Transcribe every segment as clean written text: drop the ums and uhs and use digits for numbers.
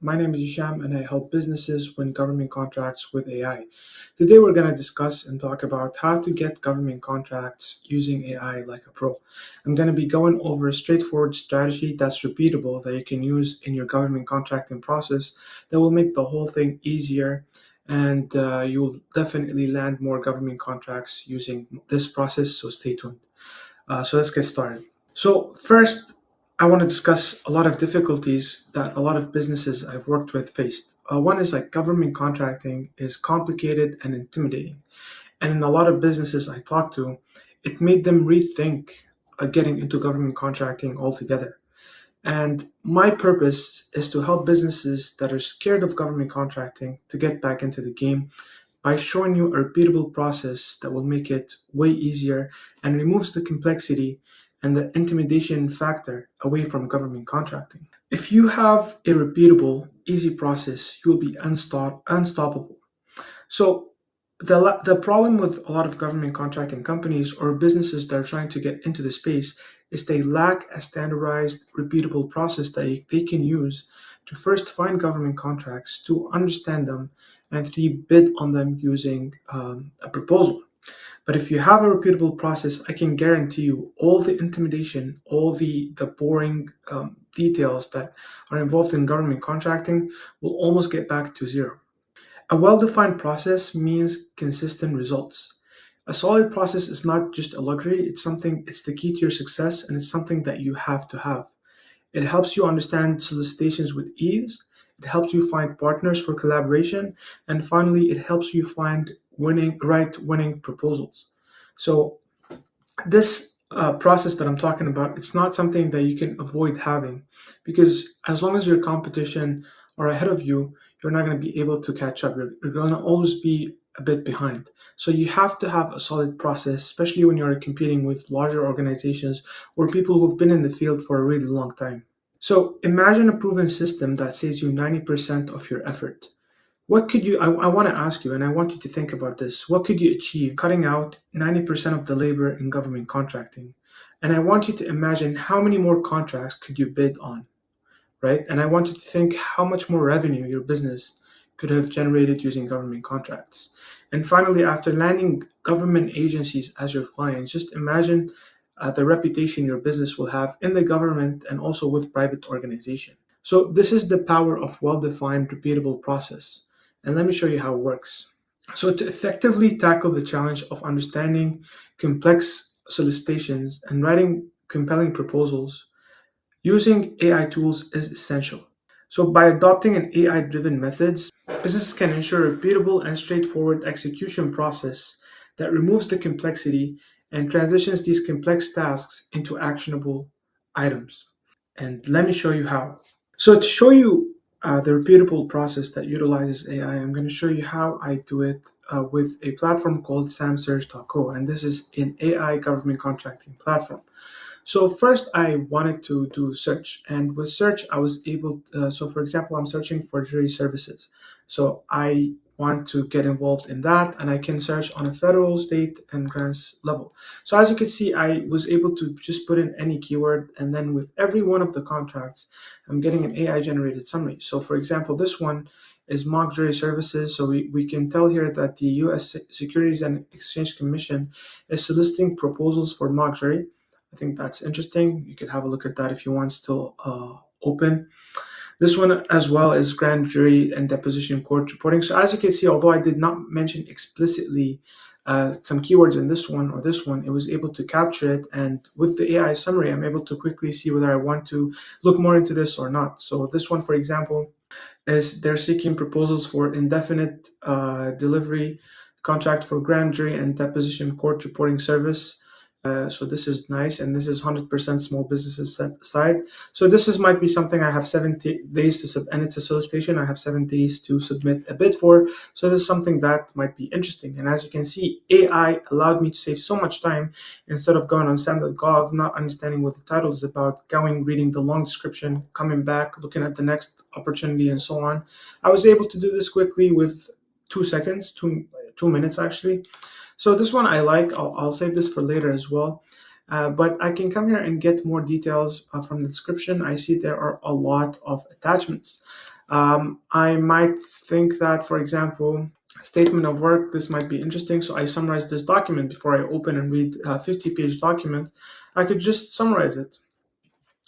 My name is Isham and I help businesses win government contracts with AI. Today we're going to discuss and talk about how to get government contracts using AI like a pro. I'm going to be going over a straightforward strategy that's repeatable that you can use in your government contracting process that will make the whole thing easier and you'll definitely land more government contracts using this process, so stay tuned. So let's get started. So first, I want to discuss a lot of difficulties that a lot of businesses I've worked with faced. One is like government contracting is complicated and intimidating. And in a lot of businesses I talked to, it made them rethink getting into government contracting altogether. And my purpose is to help businesses that are scared of government contracting to get back into the game by showing you a repeatable process that will make it way easier and removes the complexity and the intimidation factor away from government contracting. If you have a repeatable, easy process, you'll be unstoppable. So the problem with a lot of government contracting companies or businesses that are trying to get into the space is they lack a standardized, repeatable process that they can use to first find government contracts, to understand them, and to bid on them using a proposal. But if you have a repeatable process, I can guarantee you all the intimidation, all the boring details that are involved in government contracting will almost get back to zero. A well-defined process means consistent results. A solid process is not just a luxury, it's the key to your success and it's something that you have to have. It helps you understand solicitations with ease, it helps you find partners for collaboration, and finally it helps you find winning proposals. So this process that I'm talking about, it's not something that you can avoid having because as long as your competition are ahead of you, you're not going to be able to catch up. You're going to always be a bit behind. So you have to have a solid process, especially when you're competing with larger organizations or people who've been in the field for a really long time. So imagine a proven system that saves you 90% of your effort. What could you, I want to ask you, and I want you to think about this. What could you achieve cutting out 90% of the labor in government contracting? And I want you to imagine how many more contracts could you bid on, right? And I want you to think how much more revenue your business could have generated using government contracts. And finally, after landing government agencies as your clients, just imagine the reputation your business will have in the government and also with private organizations. So this is the power of well-defined, repeatable process. And let me show you how it works. So to effectively tackle the challenge of understanding complex solicitations and writing compelling proposals, using AI tools is essential. So by adopting an AI-driven methods, businesses can ensure a repeatable and straightforward execution process that removes the complexity and transitions these complex tasks into actionable items. And let me show you how. So to show you the repeatable process that utilizes AI, I'm going to show you how I do it with a platform called samsearch.co, and this is an AI government contracting platform. So first I wanted to do search, and with search I was able so for example, I'm searching for jury services. So I want to get involved in that and I can search on a federal, state and grants level. So as you can see, I was able to just put in any keyword, and then with every one of the contracts I'm getting an AI generated summary. So for example, this one is mock jury services. So we can tell here that the US Securities and Exchange Commission is soliciting proposals for mock jury. I think that's interesting. You could have a look at that if you want, still open. This one as well is grand jury and deposition court reporting. So as you can see, although I did not mention explicitly some keywords in this one or this one, it was able to capture it. And with the AI summary, I'm able to quickly see whether I want to look more into this or not. So this one, for example, is they're seeking proposals for indefinite delivery contract for grand jury and deposition court reporting service. So this is nice, and this is 100% small businesses side. So this is might be something I have 70 days to and it's a solicitation. I have 7 days to submit a bid for. So this is something that might be interesting. And as you can see, AI allowed me to save so much time instead of going on sam.gov, not understanding what the title is about, going reading the long description, coming back, looking at the next opportunity, and so on. I was able to do this quickly with 2 seconds, 2 minutes actually. So this one I like. I'll save this for later as well. But I can come here and get more details from the description. I see there are a lot of attachments. I might think that, for example, statement of work, this might be interesting. So I summarize this document before I open and read a 50-page document. I could just summarize it.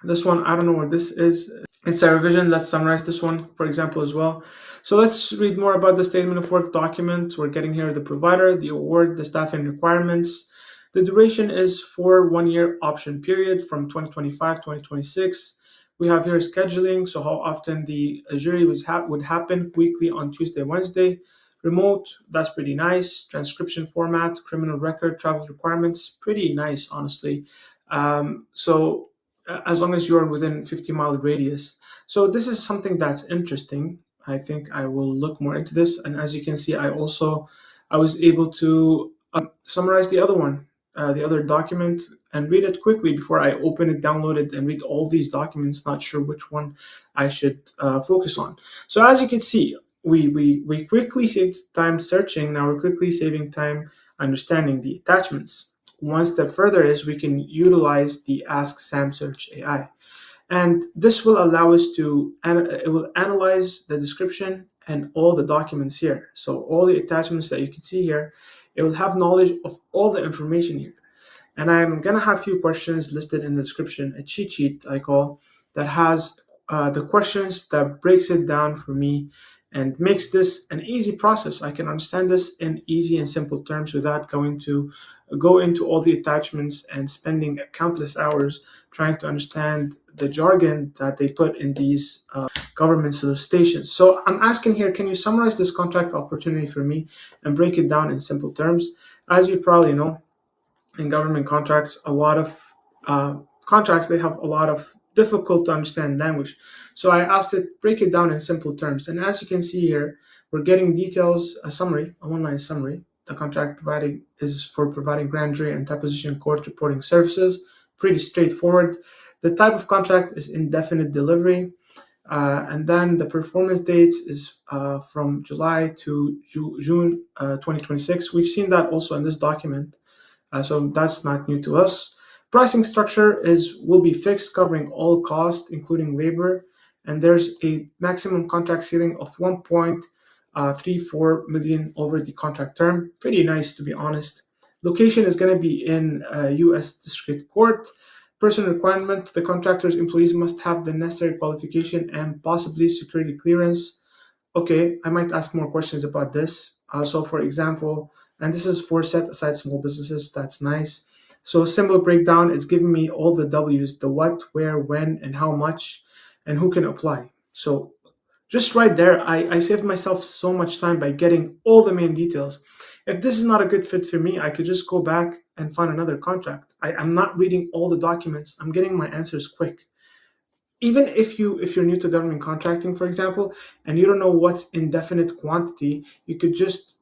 This one, I don't know what this is. It's a revision. Let's summarize this one, for example, as well. So let's read more about the statement of work document. We're getting here the provider, the award, the staffing requirements. The duration is for 1 year option period from 2025 2026. We have here scheduling, so how often the jury would happen, weekly on Tuesday, Wednesday. Remote, that's pretty nice. Transcription format, criminal record, travel requirements, pretty nice, honestly. As long as you're within 50-mile radius. So this is something that's interesting. I think I will look more into this. And as you can see, I was able to summarize the other document, and read it quickly before I open it, download it, and read all these documents. Not sure which one I should focus on. So as you can see, we quickly saved time searching. Now we're quickly saving time understanding the attachments. One step further is we can utilize the Ask Sam Search AI. And this will allow us to, it will analyze the description and all the documents here. So all the attachments that you can see here, it will have knowledge of all the information here. And I'm gonna have a few questions listed in the description, a cheat sheet I call, that has the questions that breaks it down for me and makes this an easy process. I can understand this in easy and simple terms without going to go into all the attachments and spending countless hours trying to understand the jargon that they put in these government solicitations. So I'm asking here, can you summarize this contract opportunity for me and break it down in simple terms? As you probably know, in government contracts, a lot of contracts, they have a lot of difficult to understand language. So I asked it, break it down in simple terms. And as you can see here, we're getting details, a summary, a one-line summary. The contract providing is for providing grand jury and deposition court reporting services. Pretty straightforward. The type of contract is indefinite delivery. And then the performance dates is from July to June 2026. We've seen that also in this document. So that's not new to us. Pricing structure will be fixed, covering all costs, including labor, and there's a maximum contract ceiling of 1.34 million over the contract term. Pretty nice, to be honest. Location is going to be in U.S. District Court. Person requirement: the contractor's employees must have the necessary qualification and possibly security clearance. Okay, I might ask more questions about this. So, for example, and this is for set aside small businesses. That's nice. So, symbol breakdown, it's giving me all the W's, the what, where, when, and how much, and who can apply. So, just right there, I saved myself so much time by getting all the main details. If this is not a good fit for me, I could just go back and find another contract. I'm not reading all the documents. I'm getting my answers quick. Even if you're new to government contracting, for example, and you don't know what's indefinite quantity, you could just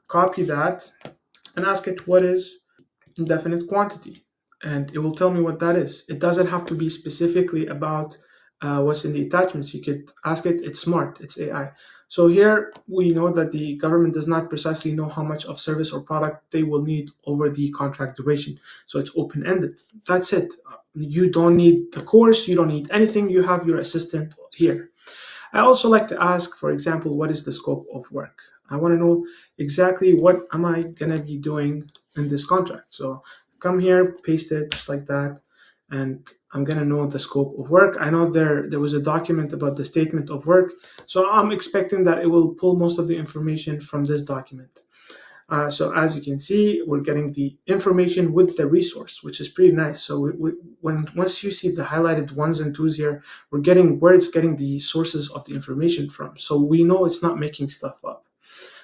copy that and ask it what is indefinite quantity, and it will tell me what that is. It doesn't have to be specifically about what's in the attachments. You could ask it. It's smart. It's AI. So here we know that the government does not precisely know how much of service or product they will need over the contract duration. So it's open-ended. That's it. You don't need the course. You don't need anything. You have your assistant here. I also like to ask, for example, what is the scope of work? I want to know exactly what am I going to be doing in this contract. So come here, paste it just like that, and I'm going to know the scope of work. I know there was a document about the statement of work, so I'm expecting that it will pull most of the information from this document. So as you can see, we're getting the information with the resource, which is pretty nice. So once you see the highlighted ones and twos here, we're getting where it's getting the sources of the information from. So we know it's not making stuff up.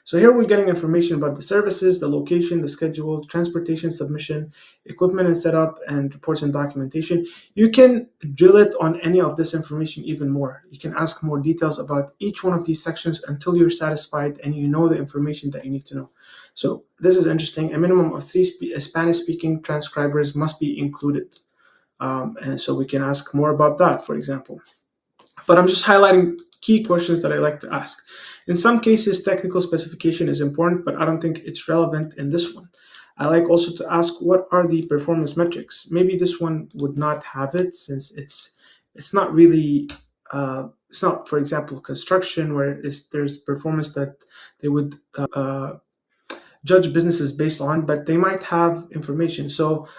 So here we're getting information about the services, the location, the schedule, transportation, submission, equipment and setup, and reports and documentation. You can drill it on any of this information even more. You can ask more details about each one of these sections until you're satisfied and you know the information that you need to know. So this is interesting. A minimum of 3 Spanish-speaking transcribers must be included. And so we can ask more about that, for example. But I'm just highlighting key questions that I like to ask. In some cases, technical specification is important, but I don't think it's relevant in this one. I like also to ask, what are the performance metrics? Maybe this one would not have it, since it's not really it's not, for example, construction where there's performance that they would judge businesses based on, but they might have information. So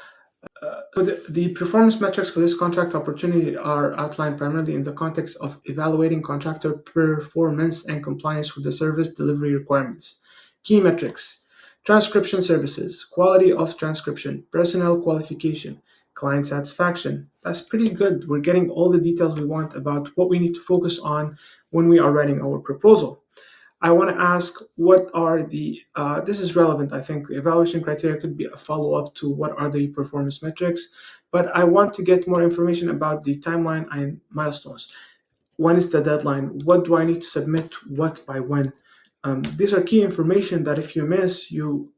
the performance metrics for this contract opportunity are outlined primarily in the context of evaluating contractor performance and compliance with the service delivery requirements. Key metrics: transcription services, quality of transcription, personnel qualification, client satisfaction. That's pretty good. We're getting all the details we want about what we need to focus on when we are writing our proposal. I want to ask what are this is relevant. I think the evaluation criteria could be a follow up to what are the performance metrics, but I want to get more information about the timeline and milestones. When is the deadline? What do I need to submit? What by when? These are key information that if you miss, you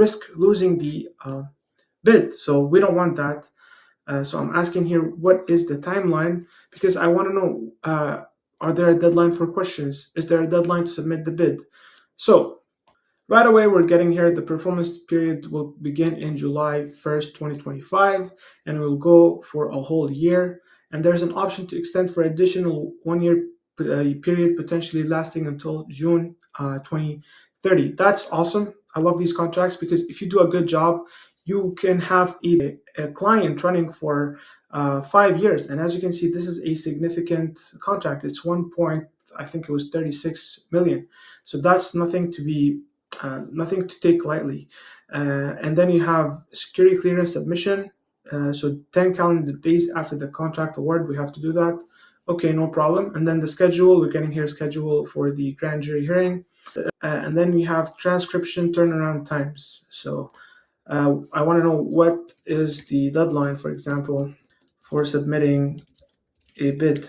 risk losing the bid. So we don't want that. So I'm asking here, what is the timeline? Because I want to know, are there a deadline for questions? Is there a deadline to submit the bid? So right away, we're getting here. The performance period will begin in July 1st, 2025, and it will go for a whole year. And there's an option to extend for additional 1 year period, potentially lasting until June 2030. That's awesome. I love these contracts because if you do a good job, you can have a client running for 5 years. And as you can see, this is a significant contract. It's I think it was 36 million. So that's nothing to take lightly. And then you have security clearance submission. So 10 calendar days after the contract award, we have to do that. Okay, no problem. And then the schedule, we're getting here schedule for the grand jury hearing. And then we have transcription turnaround times. So I want to know what is the deadline, for example, for submitting a bid.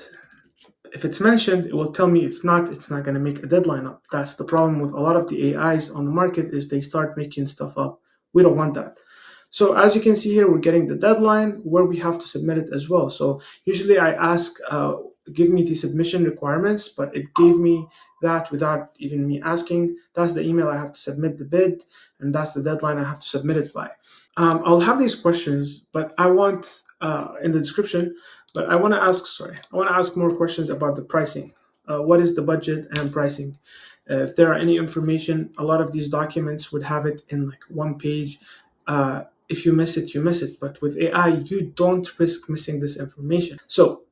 If it's mentioned, it will tell me. If not, it's not going to make a deadline up. That's the problem with a lot of the AIs on the market, is they start making stuff up. We don't want that. So as you can see here, we're getting the deadline where we have to submit it as well. So usually I ask, give me the submission requirements, but it gave me that without even me asking. That's the email I have to submit the bid, and that's the deadline I have to submit it by. I'll have these questions, but I want in the description. But I want to ask, more questions about the pricing. What is the budget and pricing? If there are any information, a lot of these documents would have it in like one page. If you miss it, you miss it. But with AI, you don't risk missing this information. So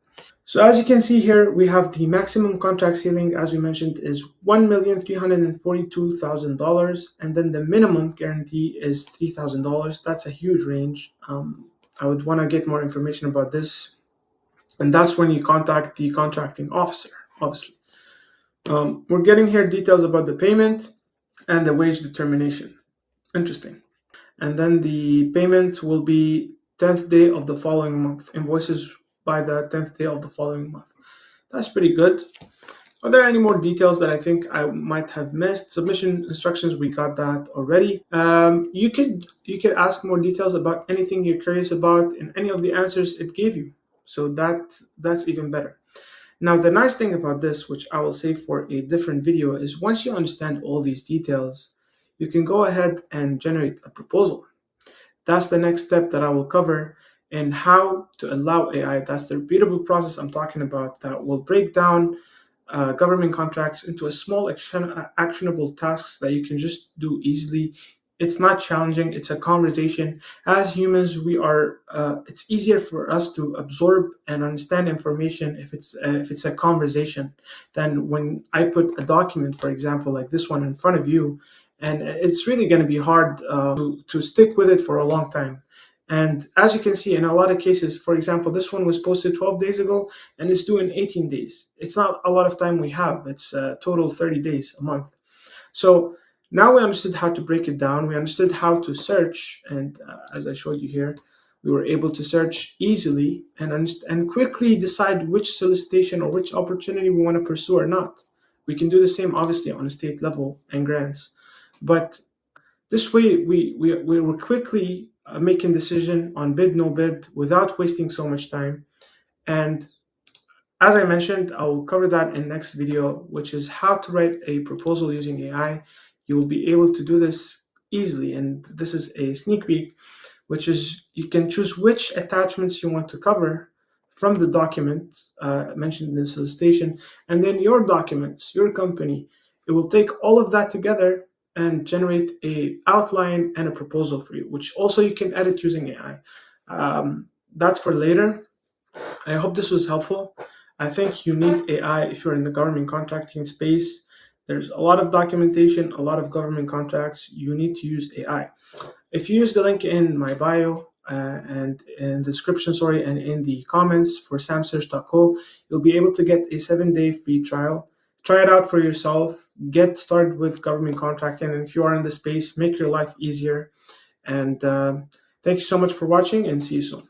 as you can see here, we have the maximum contract ceiling, as we mentioned, is $1,342,000, and then the minimum guarantee is $3,000. That's a huge range. I would want to get more information about this, and that's when you contact the contracting officer, obviously. We're getting here details about the payment and the wage determination. Interesting. And then the payment will be 10th day of the following month. Invoices by the 10th day of the following month. That's pretty good. Are there any more details that I think I might have missed? Submission instructions, we got that already. You could ask more details about anything you're curious about in any of the answers it gave you. So that's even better. Now, the nice thing about this, which I will save for a different video, is once you understand all these details, you can go ahead and generate a proposal. That's the next step that I will cover, and how to allow AI. That's the repeatable process I'm talking about that will break down government contracts into a small actionable tasks that you can just do easily. It's not challenging. It's a conversation. As humans, we are. It's easier for us to absorb and understand information if it's a conversation than when I put a document, for example, like this one in front of you, and it's really going to be hard to stick with it for a long time. And as you can see, in a lot of cases, for example, this one was posted 12 days ago and it's due in 18 days. It's not a lot of time we have. It's total 30 days, a month. So now we understood how to break it down. We understood how to search. And as I showed you here, we were able to search easily and quickly decide which solicitation or which opportunity we want to pursue or not. We can do the same, obviously, on a state level and grants. But this way, we were quickly making decision on bid, no bid, without wasting so much time. And as I mentioned, I'll cover that in next video, which is how to write a proposal using AI. You will be able to do this easily. And this is a sneak peek, which is you can choose which attachments you want to cover from the document mentioned in the solicitation, and then your documents, your company. It will take all of that together and generate a outline and a proposal for you, which also you can edit using AI. That's for later. I hope this was helpful. I think you need AI if you're in the government contracting space. There's a lot of documentation, a lot of government contracts. You need to use AI. If you use the link in my bio and in the description, and in the comments for samsearch.co, you'll be able to get a 7-day free trial. Try it out for yourself. Get started with government contracting. And if you are in the space, make your life easier. And thank you so much for watching, and see you soon.